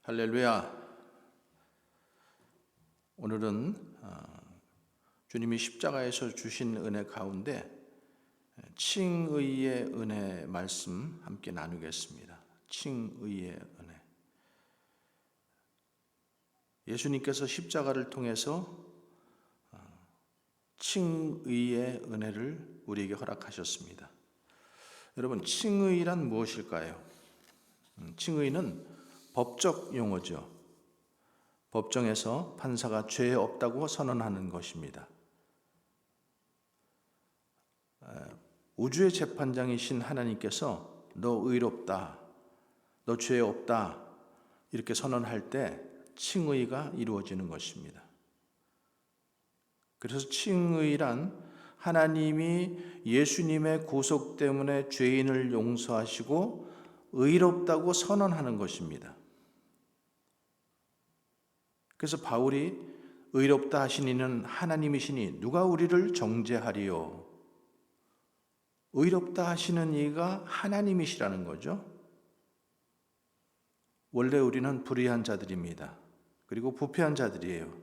할렐루야. 오늘은 주님이 십자가에서 주신 은혜 가운데 칭의의 은혜 말씀 함께 나누겠습니다. 칭의의 은혜. 예수님께서 십자가를 통해서 칭의의 은혜를 우리에게 허락하셨습니다. 여러분, 칭의란 무엇일까요? 칭의는 법적 용어죠. 법정에서 판사가 죄 없다고 선언하는 것입니다. 우주의 재판장이신 하나님께서 너 의롭다, 너 죄 없다 이렇게 선언할 때 칭의가 이루어지는 것입니다. 그래서 칭의란 하나님이 예수님의 구속 때문에 죄인을 용서하시고 의롭다고 선언하는 것입니다. 그래서 바울이 의롭다 하신 이는 하나님이시니 누가 우리를 정죄하리요? 의롭다 하시는 이가 하나님이시라는 거죠. 원래 우리는 불의한 자들입니다. 그리고 부패한 자들이에요.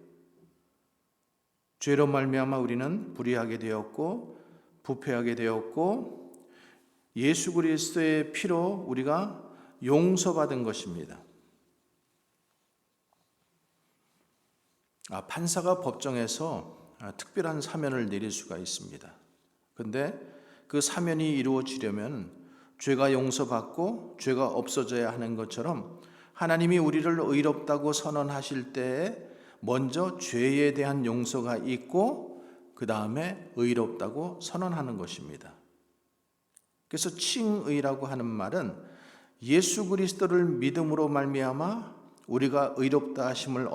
죄로 말미암아 우리는 불의하게 되었고 부패하게 되었고 예수 그리스도의 피로 우리가 용서받은 것입니다. 판사가 법정에서 특별한 사면을 내릴 수가 있습니다. 그런데 그 사면이 이루어지려면 죄가 용서받고 죄가 없어져야 하는 것처럼 하나님이 우리를 의롭다고 선언하실 때에 먼저 죄에 대한 용서가 있고 그 다음에 의롭다고 선언하는 것입니다. 그래서 칭의라고 하는 말은 예수 그리스도를 믿음으로 말미암아 우리가 의롭다 하심을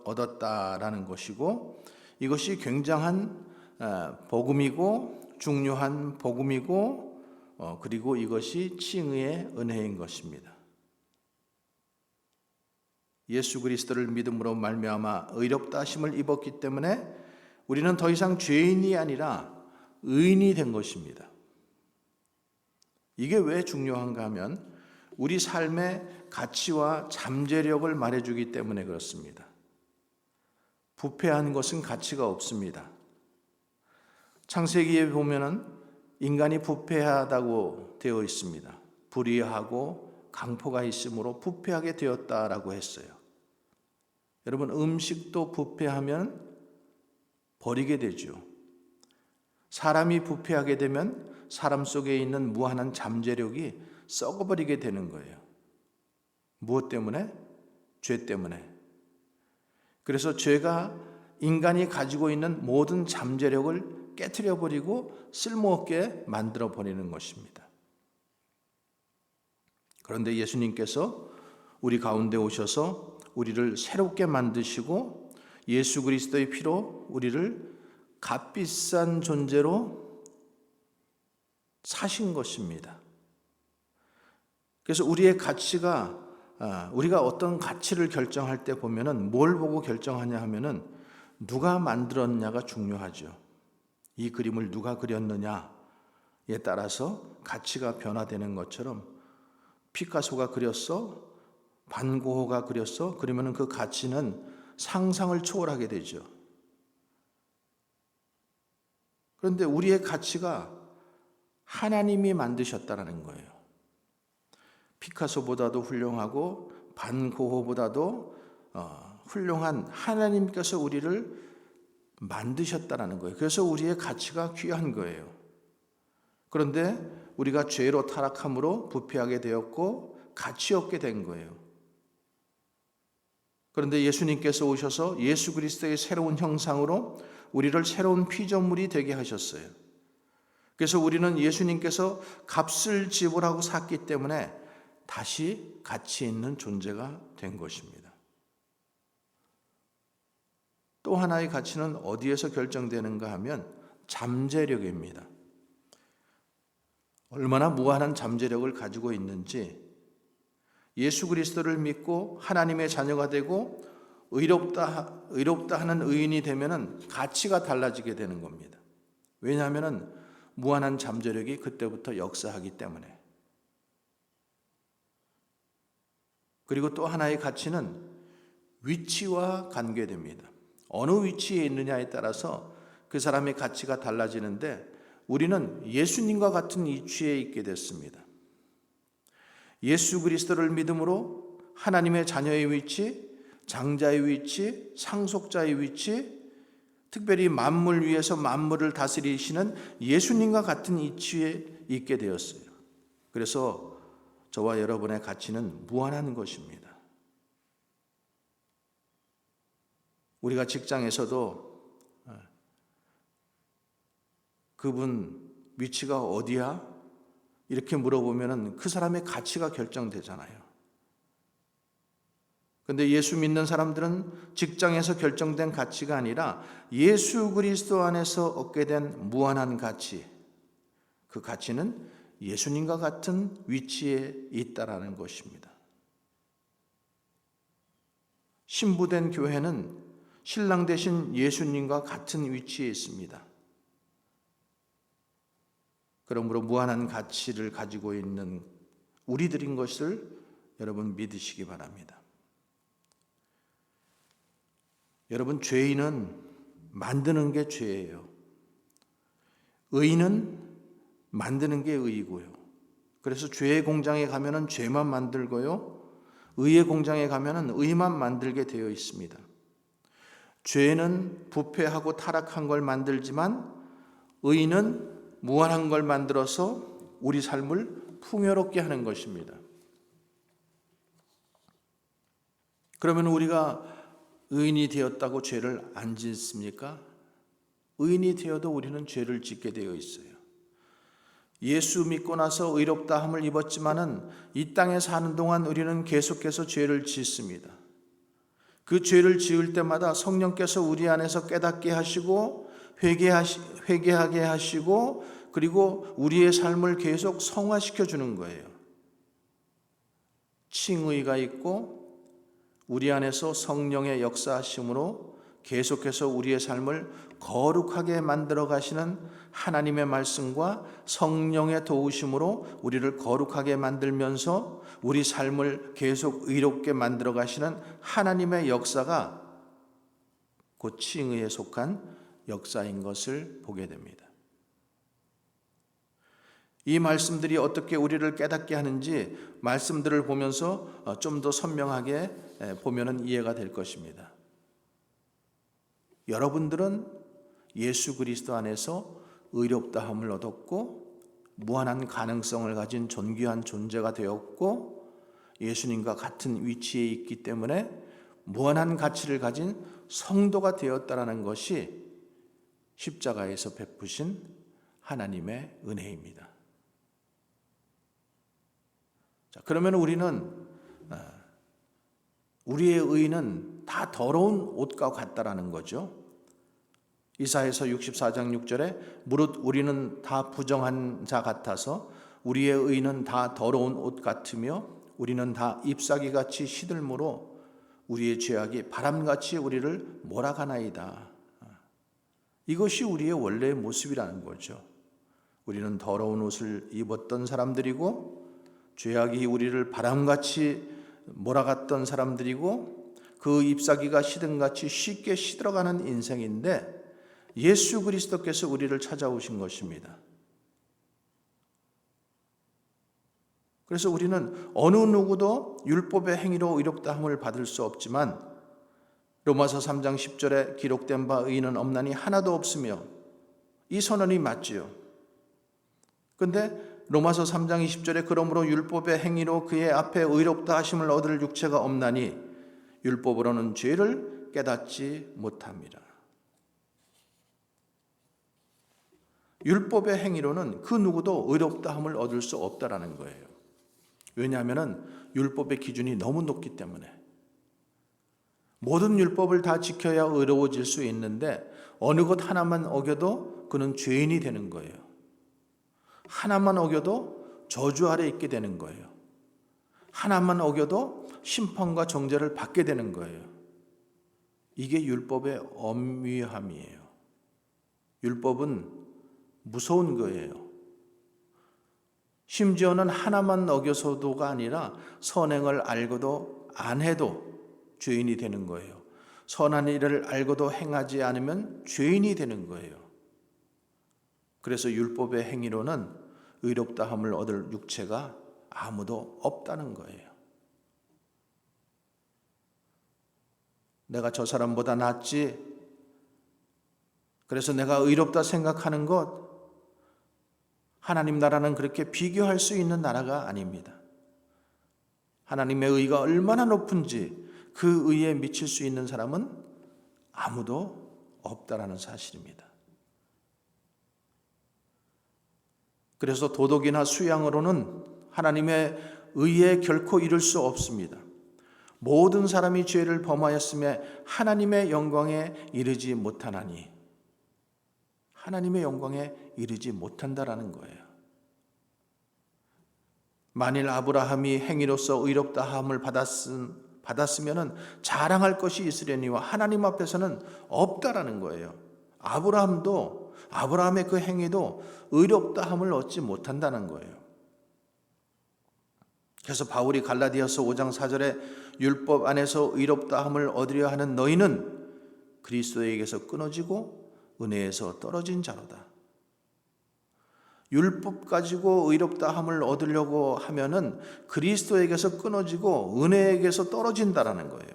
얻었다라는 것이고, 이것이 굉장한 복음이고 중요한 복음이고 그리고 이것이 칭의의 은혜인 것입니다. 예수 그리스도를 믿음으로 말미암아 의롭다 하심을 입었기 때문에 우리는 더 이상 죄인이 아니라 의인이 된 것입니다. 이게 왜 중요한가 하면 우리 삶의 가치와 잠재력을 말해주기 때문에 그렇습니다. 부패한 것은 가치가 없습니다. 창세기에 보면은 인간이 부패하다고 되어 있습니다. 불의하고 강포가 있으므로 부패하게 되었다라고 했어요. 여러분, 음식도 부패하면 버리게 되죠. 사람이 부패하게 되면 사람 속에 있는 무한한 잠재력이 썩어버리게 되는 거예요. 무엇 때문에? 죄 때문에. 그래서 죄가 인간이 가지고 있는 모든 잠재력을 깨트려버리고 쓸모없게 만들어버리는 것입니다. 그런데 예수님께서 우리 가운데 오셔서 우리를 새롭게 만드시고 예수 그리스도의 피로 우리를 값비싼 존재로 사신 것입니다. 그래서 우리의 가치가 우리가 어떤 가치를 결정할 때 보면은 뭘 보고 결정하냐 하면은 누가 만들었냐가 중요하죠. 이 그림을 누가 그렸느냐에 따라서 가치가 변화되는 것처럼 피카소가 그렸어? 반고흐가 그렸어? 그러면은 그 가치는 상상을 초월하게 되죠. 그런데 우리의 가치가 하나님이 만드셨다는 거예요. 피카소보다도 훌륭하고 반고흐보다도 훌륭한 하나님께서 우리를 만드셨다는 거예요. 그래서 우리의 가치가 귀한 거예요. 그런데 우리가 죄로 타락함으로 부패하게 되었고 가치 없게 된 거예요. 그런데 예수님께서 오셔서 예수 그리스도의 새로운 형상으로 우리를 새로운 피조물이 되게 하셨어요. 그래서 우리는 예수님께서 값을 지불하고 샀기 때문에 다시 가치 있는 존재가 된 것입니다. 또 하나의 가치는 어디에서 결정되는가 하면 잠재력입니다. 얼마나 무한한 잠재력을 가지고 있는지, 예수 그리스도를 믿고 하나님의 자녀가 되고 의롭다 하는 의인이 되면은 가치가 달라지게 되는 겁니다. 왜냐하면은 무한한 잠재력이 그때부터 역사하기 때문에. 그리고 또 하나의 가치는 위치와 관계됩니다. 어느 위치에 있느냐에 따라서 그 사람의 가치가 달라지는데 우리는 예수님과 같은 위치에 있게 됐습니다. 예수 그리스도를 믿음으로 하나님의 자녀의 위치, 장자의 위치, 상속자의 위치, 특별히 만물 위에서 만물을 다스리시는 예수님과 같은 위치에 있게 되었어요. 그래서 저와 여러분의 가치는 무한한 것입니다. 우리가 직장에서도 그분 위치가 어디야? 이렇게 물어보면 그 사람의 가치가 결정되잖아요. 그런데 예수 믿는 사람들은 직장에서 결정된 가치가 아니라 예수 그리스도 안에서 얻게 된 무한한 가치, 그 가치는 예수님과 같은 위치에 있다라는 것입니다. 신부된 교회는 신랑 되신 예수님과 같은 위치에 있습니다. 그러므로 무한한 가치를 가지고 있는 우리들인 것을 여러분 믿으시기 바랍니다. 여러분, 죄인은 만드는 게 죄예요. 의인은 만드는 게 의이고요. 그래서 죄의 공장에 가면은 죄만 만들고요, 의의 공장에 가면은 의만 만들게 되어 있습니다. 죄는 부패하고 타락한 걸 만들지만 의는 무한한 걸 만들어서 우리 삶을 풍요롭게 하는 것입니다. 그러면 우리가 의인이 되었다고 죄를 안 짓습니까? 의인이 되어도 우리는 죄를 짓게 되어 있어요. 예수 믿고 나서 의롭다함을 입었지만은 이 땅에 사는 동안 우리는 계속해서 죄를 짓습니다. 그 죄를 지을 때마다 성령께서 우리 안에서 깨닫게 하시고 회개하게 하시고 그리고 우리의 삶을 계속 성화시켜 주는 거예요. 칭의가 있고 우리 안에서 성령의 역사하심으로 계속해서 우리의 삶을 거룩하게 만들어 가시는 하나님의 말씀과 성령의 도우심으로 우리를 거룩하게 만들면서 우리 삶을 계속 의롭게 만들어 가시는 하나님의 역사가 곧 칭의에 속한 역사인 것을 보게 됩니다. 이 말씀들이 어떻게 우리를 깨닫게 하는지 말씀들을 보면서 좀 더 선명하게 보면은 이해가 될 것입니다. 여러분들은 예수 그리스도 안에서 의롭다함을 얻었고 무한한 가능성을 가진 존귀한 존재가 되었고 예수님과 같은 위치에 있기 때문에 무한한 가치를 가진 성도가 되었다라는 것이 십자가에서 베푸신 하나님의 은혜입니다. 자, 그러면 우리의 의는 다 더러운 옷과 같다라는 거죠. 이사야서 64장 6절에 무릇 우리는 다 부정한 자 같아서 우리의 의는 다 더러운 옷 같으며 우리는 다 잎사귀같이 시들므로 우리의 죄악이 바람같이 우리를 몰아가나이다. 이것이 우리의 원래의 모습이라는 거죠. 우리는 더러운 옷을 입었던 사람들이고 죄악이 우리를 바람같이 몰아갔던 사람들이고 그 잎사귀가 시든같이 쉽게 시들어가는 인생인데 예수 그리스도께서 우리를 찾아오신 것입니다. 그래서 우리는 어느 누구도 율법의 행위로 의롭다함을 받을 수 없지만 로마서 3장 10절에 기록된 바 의인은 없나니 하나도 없으며 이 선언이 맞지요. 그런데 로마서 3장 20절에 그러므로 율법의 행위로 그의 앞에 의롭다 하심을 얻을 육체가 없나니 율법으로는 죄를 깨닫지 못합니다. 율법의 행위로는 그 누구도 의롭다함을 얻을 수 없다라는 거예요. 왜냐하면 율법의 기준이 너무 높기 때문에 모든 율법을 다 지켜야 의로워질 수 있는데 어느 것 하나만 어겨도 그는 죄인이 되는 거예요. 하나만 어겨도 저주 아래 있게 되는 거예요. 하나만 어겨도 심판과 정죄를 받게 되는 거예요. 이게 율법의 엄위함이에요. 율법은 무서운 거예요. 심지어는 하나만 어겨서도가 아니라 선행을 알고도 안 해도 죄인이 되는 거예요. 선한 일을 알고도 행하지 않으면 죄인이 되는 거예요. 그래서 율법의 행위로는 의롭다함을 얻을 육체가 아무도 없다는 거예요. 내가 저 사람보다 낫지, 그래서 내가 의롭다 생각하는 것, 하나님 나라는 그렇게 비교할 수 있는 나라가 아닙니다. 하나님의 의가 얼마나 높은지 그 의에 미칠 수 있는 사람은 아무도 없다라는 사실입니다. 그래서 도덕이나 수양으로는 하나님의 의에 결코 이를 수 없습니다. 모든 사람이 죄를 범하였음에 하나님의 영광에 이르지 못하나니, 하나님의 영광에 이르지 못한다라는 거예요. 만일 아브라함이 행위로서 의롭다함을 받았으면 자랑할 것이 있으려니와 하나님 앞에서는 없다라는 거예요. 아브라함의 그 행위도 의롭다함을 얻지 못한다는 거예요. 그래서 바울이 갈라디아서 5장 4절에 율법 안에서 의롭다함을 얻으려 하는 너희는 그리스도에게서 끊어지고 은혜에서 떨어진 자로다. 율법 가지고 의롭다함을 얻으려고 하면은 그리스도에게서 끊어지고 은혜에게서 떨어진다라는 거예요.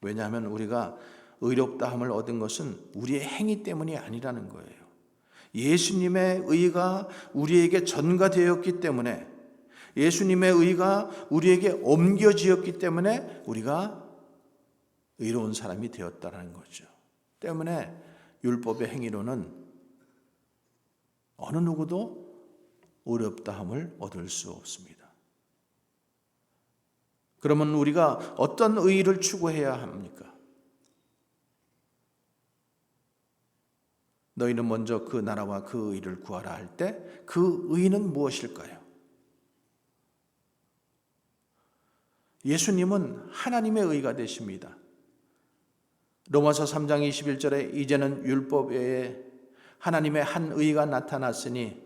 왜냐하면 우리가 의롭다함을 얻은 것은 우리의 행위 때문이 아니라는 거예요. 예수님의 의가 우리에게 전가되었기 때문에, 예수님의 의가 우리에게 옮겨지었기 때문에 우리가 의로운 사람이 되었다는 거죠. 때문에 율법의 행위로는 어느 누구도 의롭다함을 얻을 수 없습니다. 그러면 우리가 어떤 의를 추구해야 합니까? 너희는 먼저 그 나라와 그 의를 구하라 할 때 그 의는 무엇일까요? 예수님은 하나님의 의가 되십니다. 로마서 3장 21절에 이제는 율법 외에 하나님의 한 의가 나타났으니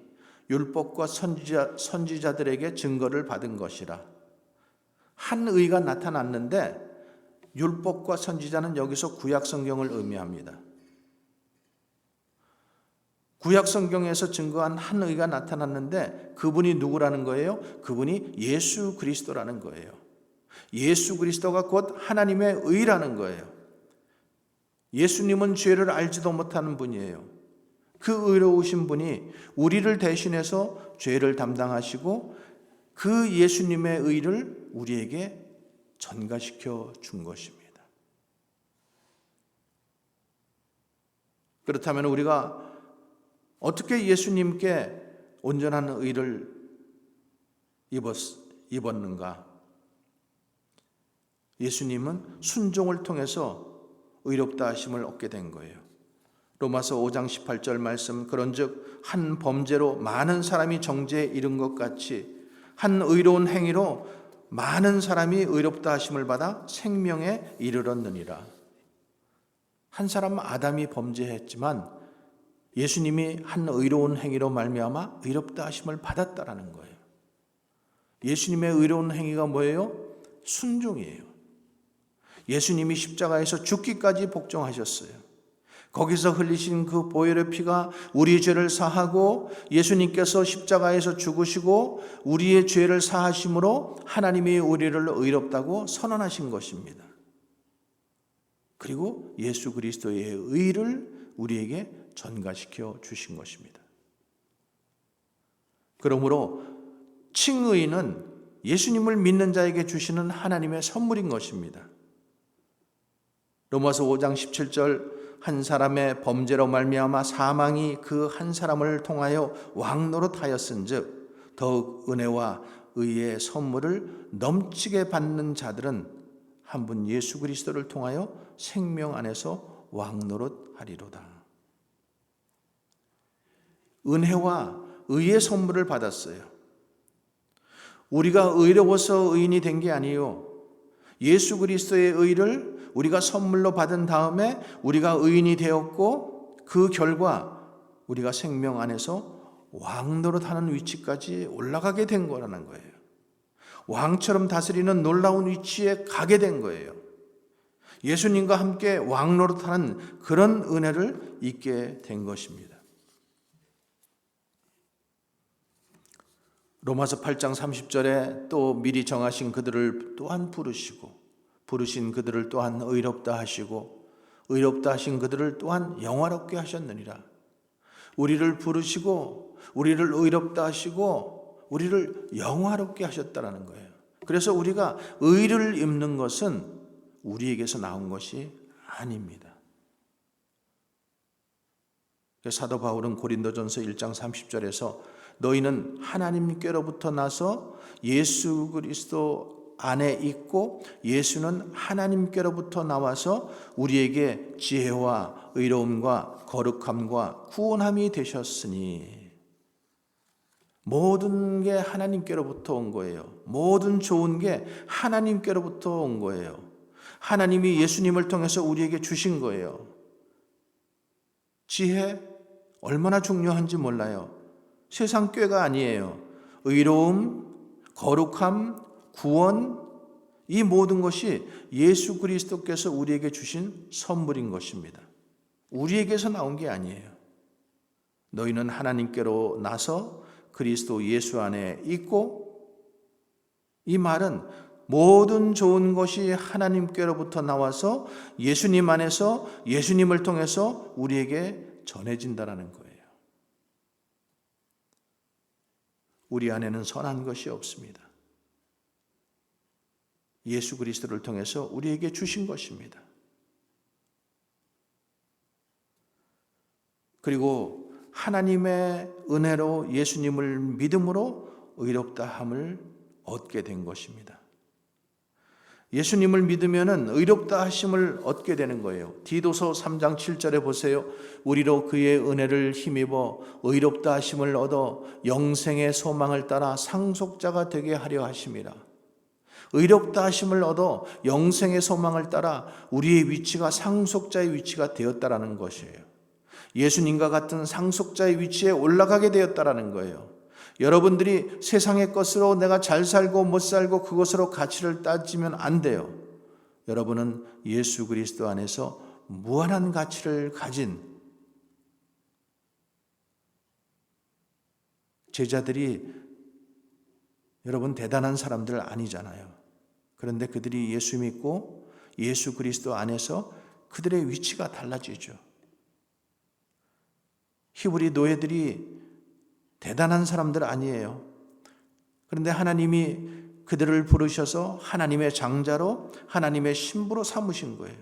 율법과 선지자들에게 증거를 받은 것이라. 한 의가 나타났는데 율법과 선지자는 여기서 구약 성경을 의미합니다. 구약 성경에서 증거한 한 의가 나타났는데 그분이 누구라는 거예요? 그분이 예수 그리스도라는 거예요. 예수 그리스도가 곧 하나님의 의라는 거예요. 예수님은 죄를 알지도 못하는 분이에요. 그 의로우신 분이 우리를 대신해서 죄를 담당하시고 그 예수님의 의를 우리에게 전가시켜 준 것입니다. 그렇다면 우리가 어떻게 예수님께 온전한 의를 입었는가? 예수님은 순종을 통해서 의롭다 하심을 얻게 된 거예요. 로마서 5장 18절 말씀, 그런즉 한 범죄로 많은 사람이 정죄에 이른 것 같이 한 의로운 행위로 많은 사람이 의롭다 하심을 받아 생명에 이르렀느니라. 한 사람 아담이 범죄했지만 예수님이 한 의로운 행위로 말미암아 의롭다 하심을 받았다라는 거예요. 예수님의 의로운 행위가 뭐예요? 순종이에요. 예수님이 십자가에서 죽기까지 복종하셨어요. 거기서 흘리신 그 보혈의 피가 우리 죄를 사하고 예수님께서 십자가에서 죽으시고 우리의 죄를 사하심으로 하나님이 우리를 의롭다고 선언하신 것입니다. 그리고 예수 그리스도의 의를 우리에게 전가시켜 주신 것입니다. 그러므로 칭의는 예수님을 믿는 자에게 주시는 하나님의 선물인 것입니다. 로마서 5장 17절, 한 사람의 범죄로 말미암아 사망이 그 한 사람을 통하여 왕노릇하였은즉 더욱 은혜와 의의 선물을 넘치게 받는 자들은 한 분 예수 그리스도를 통하여 생명 안에서 왕노릇하리로다. 은혜와 의의 선물을 받았어요. 우리가 의로워서 의인이 된 게 아니에요. 예수 그리스도의 의를 우리가 선물로 받은 다음에 우리가 의인이 되었고 그 결과 우리가 생명 안에서 왕노릇하는 위치까지 올라가게 된 거라는 거예요. 왕처럼 다스리는 놀라운 위치에 가게 된 거예요. 예수님과 함께 왕 노릇하는 그런 은혜를 잊게 된 것입니다. 로마서 8장 30절에 또 미리 정하신 그들을 또한 부르신 그들을 또한 의롭다 하시고 의롭다 하신 그들을 또한 영화롭게 하셨느니라. 우리를 부르시고 우리를 의롭다 하시고 우리를 영화롭게 하셨다라는 거예요. 그래서 우리가 의를 입는 것은 우리에게서 나온 것이 아닙니다. 사도 바울은 고린도전서 1장 30절에서 너희는 하나님께로부터 나서 예수 그리스도 안에 있고 예수는 하나님께로부터 나와서 우리에게 지혜와 의로움과 거룩함과 구원함이 되셨으니 모든 게 하나님께로부터 온 거예요. 모든 좋은 게 하나님께로부터 온 거예요. 하나님이 예수님을 통해서 우리에게 주신 거예요. 지혜 얼마나 중요한지 몰라요. 세상 꾀가 아니에요. 의로움, 거룩함, 구원, 이 모든 것이 예수 그리스도께서 우리에게 주신 선물인 것입니다. 우리에게서 나온 게 아니에요. 너희는 하나님께로 나서 그리스도 예수 안에 있고, 이 말은 모든 좋은 것이 하나님께로부터 나와서 예수님 안에서 예수님을 통해서 우리에게 전해진다는 거예요. 우리 안에는 선한 것이 없습니다. 예수 그리스도를 통해서 우리에게 주신 것입니다. 그리고 하나님의 은혜로 예수님을 믿음으로 의롭다함을 얻게 된 것입니다. 예수님을 믿으면은 의롭다 하심을 얻게 되는 거예요. 디도서 3장 7절에 보세요. 우리로 그의 은혜를 힘입어 의롭다 하심을 얻어 영생의 소망을 따라 상속자가 되게 하려 하심이라. 의롭다 하심을 얻어 영생의 소망을 따라 우리의 위치가 상속자의 위치가 되었다라는 것이에요. 예수님과 같은 상속자의 위치에 올라가게 되었다라는 거예요. 여러분들이 세상의 것으로 내가 잘 살고 못 살고 그것으로 가치를 따지면 안 돼요. 여러분은 예수 그리스도 안에서 무한한 가치를 가진 제자들이 여러분 대단한 사람들 아니잖아요. 그런데 그들이 예수 믿고 예수 그리스도 안에서 그들의 위치가 달라지죠. 히브리 노예들이 대단한 사람들 아니에요. 그런데 하나님이 그들을 부르셔서 하나님의 장자로 하나님의 신부로 삼으신 거예요.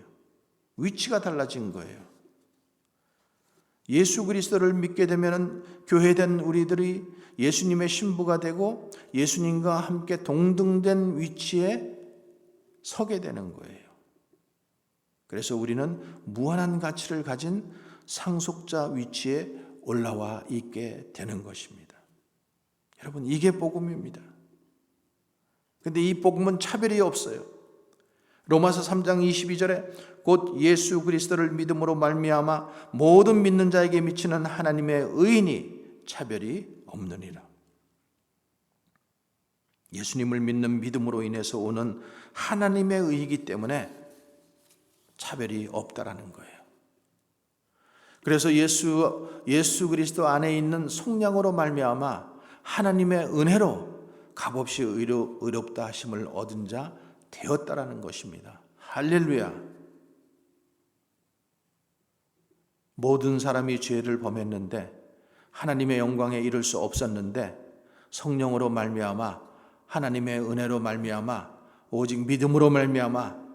위치가 달라진 거예요. 예수 그리스도를 믿게 되면 교회된 우리들이 예수님의 신부가 되고 예수님과 함께 동등된 위치에 서게 되는 거예요. 그래서 우리는 무한한 가치를 가진 상속자 위치에 올라와 있게 되는 것입니다. 여러분, 이게 복음입니다. 그런데 이 복음은 차별이 없어요. 로마서 3장 22절에 곧 예수 그리스도를 믿음으로 말미암아 모든 믿는 자에게 미치는 하나님의 의인이 차별이 없느니라. 예수님을 믿는 믿음으로 인해서 오는 하나님의 의이기 때문에 차별이 없다라는 거예요. 그래서 예수 그리스도 안에 있는 속량으로 말미암아 하나님의 은혜로 값없이 의롭다 하심을 얻은 자 되었다라는 것입니다. 할렐루야. 모든 사람이 죄를 범했는데 하나님의 영광에 이를 수 없었는데 성령으로 말미암아 하나님의 은혜로 말미암아 오직 믿음으로 말미암아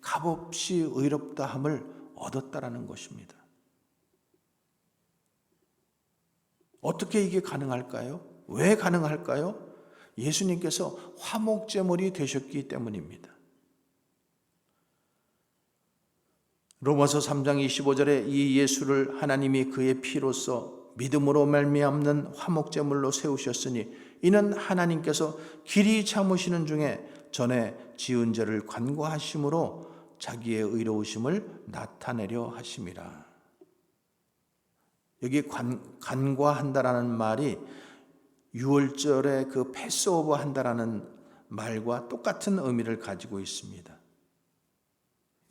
값없이 의롭다함을 얻었다라는 것입니다. 어떻게 이게 가능할까요? 왜 가능할까요? 예수님께서 화목제물이 되셨기 때문입니다. 로마서 3장 25절에 이 예수를 하나님이 그의 피로써 믿음으로 말미암는 화목제물로 세우셨으니 이는 하나님께서 길이 참으시는 중에 전에 지은 죄를 관고하심으로 자기의 의로우심을 나타내려 하심이라. 여기 간과한다라는 말이 6월절에 그 패스오버 한다라는 말과 똑같은 의미를 가지고 있습니다.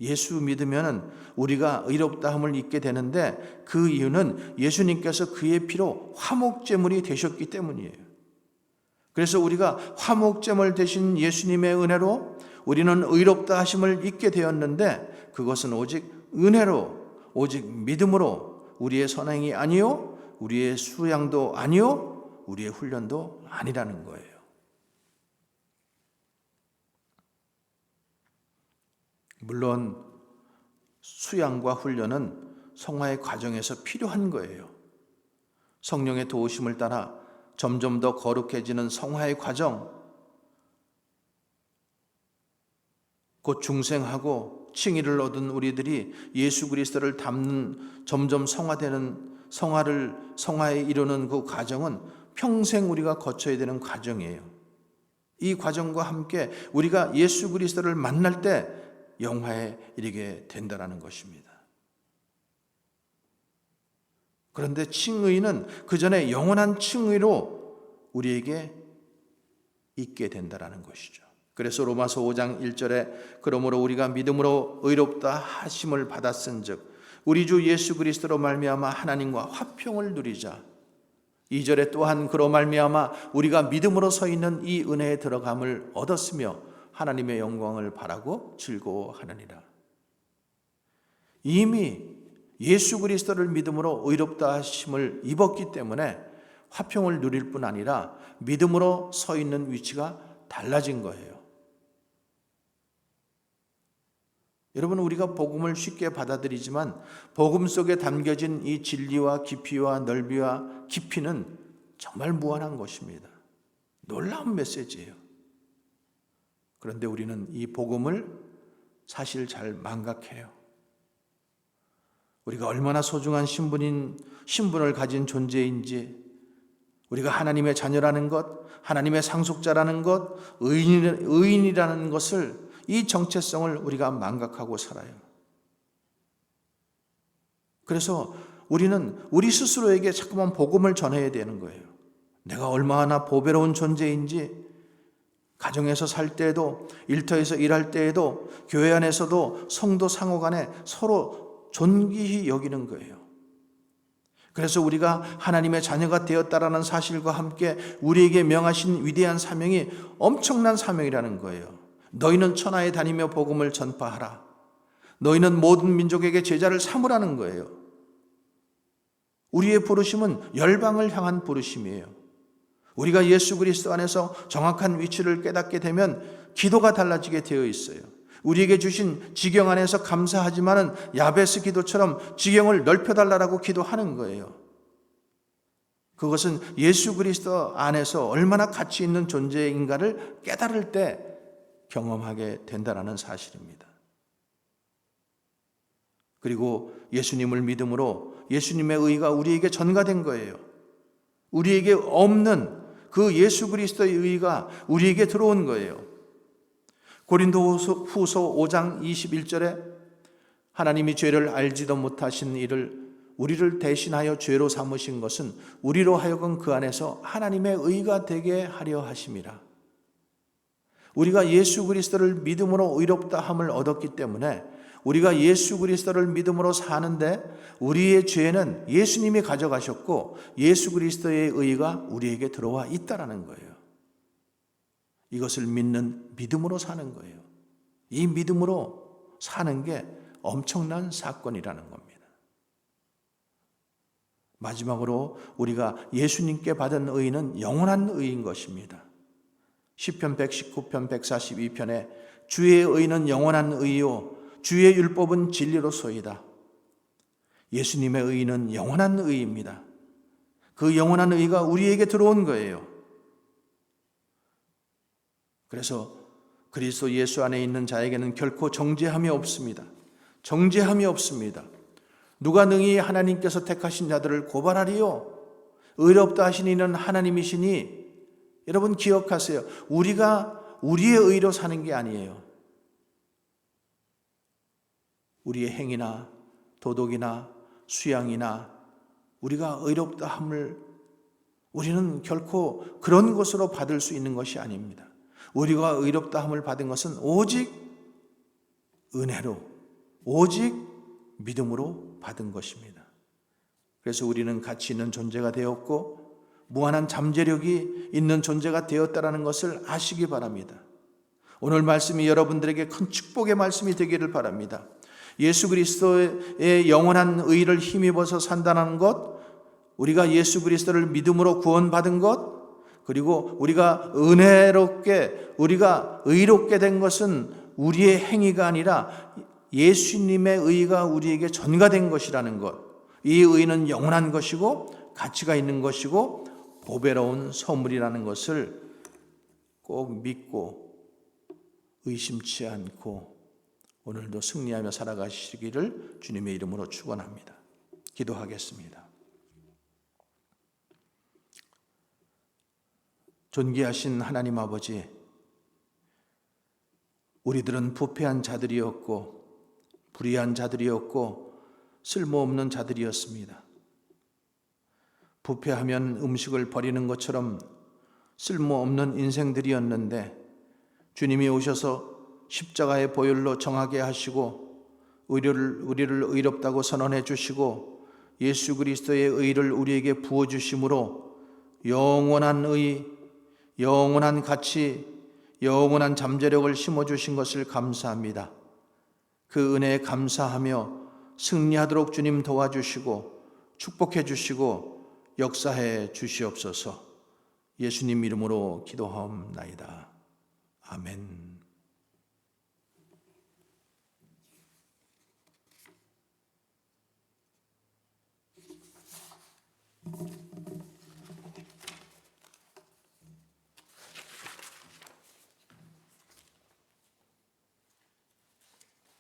예수 믿으면 우리가 의롭다함을 입게 되는데 그 이유는 예수님께서 그의 피로 화목제물이 되셨기 때문이에요. 그래서 우리가 화목제물 되신 예수님의 은혜로 우리는 의롭다 하심을 입게 되었는데 그것은 오직 은혜로, 오직 믿음으로, 우리의 선행이 아니요, 우리의 수양도 아니요, 우리의 훈련도 아니라는 거예요. 물론 수양과 훈련은 성화의 과정에서 필요한 거예요. 성령의 도우심을 따라 점점 더 거룩해지는 성화의 과정, 곧 중생하고 칭의를 얻은 우리들이 예수 그리스도를 닮는 점점 성화되는 성화에 이르는 그 과정은 평생 우리가 거쳐야 되는 과정이에요. 이 과정과 함께 우리가 예수 그리스도를 만날 때 영화에 이르게 된다는 것입니다. 그런데 칭의는 그 전에 영원한 칭의로 우리에게 있게 된다는 것이죠. 그래서 로마서 5장 1절에 그러므로 우리가 믿음으로 의롭다 하심을 받았은즉 우리 주 예수 그리스도로 말미암아 하나님과 화평을 누리자. 2절에 또한 그로 말미암아 우리가 믿음으로 서 있는 이 은혜에 들어감을 얻었으며 하나님의 영광을 바라고 즐거워하느니라. 이미 예수 그리스도를 믿음으로 의롭다 하심을 입었기 때문에 화평을 누릴 뿐 아니라 믿음으로 서 있는 위치가 달라진 거예요. 여러분, 우리가 복음을 쉽게 받아들이지만 복음 속에 담겨진 이 진리와 깊이와 넓이와 깊이는 정말 무한한 것입니다. 놀라운 메시지예요. 그런데 우리는 이 복음을 사실 잘 망각해요. 우리가 얼마나 소중한 신분을 가진 존재인지, 우리가 하나님의 자녀라는 것, 하나님의 상속자라는 것, 의인이라는 것을, 이 정체성을 우리가 망각하고 살아요. 그래서 우리는 우리 스스로에게 자꾸만 복음을 전해야 되는 거예요. 내가 얼마나 보배로운 존재인지, 가정에서 살 때에도, 일터에서 일할 때에도, 교회 안에서도 성도 상호 간에 서로 존귀히 여기는 거예요. 그래서 우리가 하나님의 자녀가 되었다라는 사실과 함께 우리에게 명하신 위대한 사명이 엄청난 사명이라는 거예요. 너희는 천하에 다니며 복음을 전파하라. 너희는 모든 민족에게 제자를 삼으라는 거예요. 우리의 부르심은 열방을 향한 부르심이에요. 우리가 예수 그리스도 안에서 정확한 위치를 깨닫게 되면 기도가 달라지게 되어 있어요. 우리에게 주신 지경 안에서 감사하지만은 야베스 기도처럼 지경을 넓혀달라고 기도하는 거예요. 그것은 예수 그리스도 안에서 얼마나 가치 있는 존재인가를 깨달을 때 경험하게 된다는 사실입니다. 그리고 예수님을 믿음으로 예수님의 의가 우리에게 전가된 거예요. 우리에게 없는 그 예수 그리스도의 의가 우리에게 들어온 거예요. 고린도후서 5장 21절에 하나님이 죄를 알지도 못하신 이를 우리를 대신하여 죄로 삼으신 것은 우리로 하여금 그 안에서 하나님의 의가 되게 하려 하심이라. 우리가 예수 그리스도를 믿음으로 의롭다 함을 얻었기 때문에 우리가 예수 그리스도를 믿음으로 사는데 우리의 죄는 예수님이 가져가셨고 예수 그리스도의 의가 우리에게 들어와 있다라는 거예요. 이것을 믿는 믿음으로 사는 거예요. 이 믿음으로 사는 게 엄청난 사건이라는 겁니다. 마지막으로 우리가 예수님께 받은 의는 영원한 의인 것입니다. 시편 119편 142편에 주의 의는 영원한 의요 주의 율법은 진리로소이다. 예수님의 의는 영원한 의입니다. 그 영원한 의가 우리에게 들어온 거예요. 그래서 그리스도 예수 안에 있는 자에게는 결코 정죄함이 없습니다. 정죄함이 없습니다. 누가 능히 하나님께서 택하신 자들을 고발하리요? 의롭다 하신 이는 하나님이시니. 여러분 기억하세요. 우리가 우리의 의로 사는 게 아니에요. 우리의 행위나 도덕이나 수양이나 우리가 의롭다 함을 우리는 결코 그런 것으로 받을 수 있는 것이 아닙니다. 우리가 의롭다 함을 받은 것은 오직 은혜로, 오직 믿음으로 받은 것입니다. 그래서 우리는 가치 있는 존재가 되었고 무한한 잠재력이 있는 존재가 되었다는 것을 아시기 바랍니다. 오늘 말씀이 여러분들에게 큰 축복의 말씀이 되기를 바랍니다. 예수 그리스도의 영원한 의를 힘입어서 산다는 것, 우리가 예수 그리스도를 믿음으로 구원받은 것, 그리고 우리가 은혜롭게, 우리가 의롭게 된 것은 우리의 행위가 아니라 예수님의 의가 우리에게 전가된 것이라는 것, 이 의는 영원한 것이고 가치가 있는 것이고 보배로운 선물이라는 것을 꼭 믿고 의심치 않고 오늘도 승리하며 살아가시기를 주님의 이름으로 축원합니다. 기도하겠습니다. 존귀하신 하나님 아버지, 우리들은 부패한 자들이었고 불의한 자들이었고 쓸모없는 자들이었습니다. 부패하면 음식을 버리는 것처럼 쓸모없는 인생들이었는데 주님이 오셔서 십자가의 보혈로 정하게 하시고 우리를 의롭다고 선언해 주시고 예수 그리스도의 의를 우리에게 부어주심으로 영원한 의, 영원한 가치, 영원한 잠재력을 심어주신 것을 감사합니다. 그 은혜에 감사하며 승리하도록 주님 도와주시고 축복해 주시고 역사해 주시옵소서. 예수님 이름으로 기도하옵나이다. 아멘.